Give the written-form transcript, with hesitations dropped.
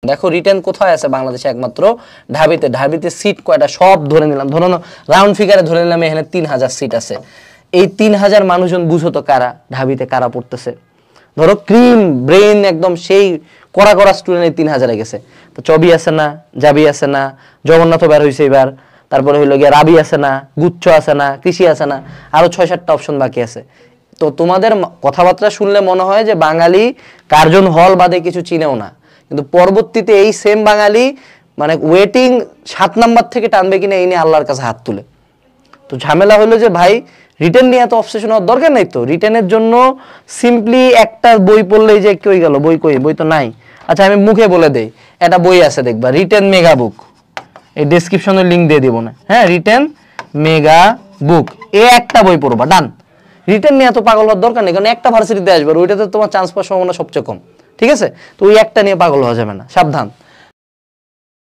দেখো রিটেন কোথায় আছে বাংলাদেশে? একমাত্র ঢাবিতে। ঢাবিতে সিট কয়টা সব ধরে নিলাম, ধরো রাউন্ড ফিগারে ধরে নিলাম এখানে 3000 সিট আছে। এই 3000 মানুষজন বুঝো তো কারা ঢাবিতে কারা পড়তেছে। ধরো ক্রিম ব্রেন একদম সেই কড়া কড়া স্টুডেন্ট এই 3000-এ গেছে। তো চবি আছে না, জাবি আছে না, জগন্নাথও বের হয়েছে এবার, তারপরে হইলো গিয়ে রাবি আছে না, গুচ্ছ আছে না, কৃষি আছে না, আরো 6-7টা অপশন বাকি আছে। তো তোমাদের কথাবার্তা শুনলে মনে হয় যে বাঙালি কার্জন হল বাদে কিছু চিনেও না, কিন্তু পরবর্তীতে এই সেম বাঙালি মানে ওয়েটিং 7 নাম্বার থেকে টানবে কিনা এই নিয়ে আল্লাহর কাছে হাত তুলে। তো ঝামেলা হলো যে ভাই রিটেন নিয়ে এত অবসেশন হওয়ার দরকার নেই। তো রিটেনের জন্য সিম্পলি একটা বই পড়লেই যে কই গেল, বই কই, বই তো নাই। আচ্ছা আমি মুখে বলে দেই, একটা বই আছে দেখবা রিটেন মেগা বুক, এই ডেসক্রিপশনের লিঙ্ক দিয়ে দিব না, হ্যাঁ রিটেন মেগা বুক, এ একটা বই পড়বা, ডান। রিটেন নিয়ে এত পাগল হওয়ার দরকার নেই, কারণ একটা ভার্সিটিতে আসবে, ওইটাতে তোমার চান্স পাওয়ার সম্ভাবনা সবচেয়ে কম, ঠিক আছে? তো ওই একটা নিয়ে পাগল হওয়া যাবে না, সাবধান।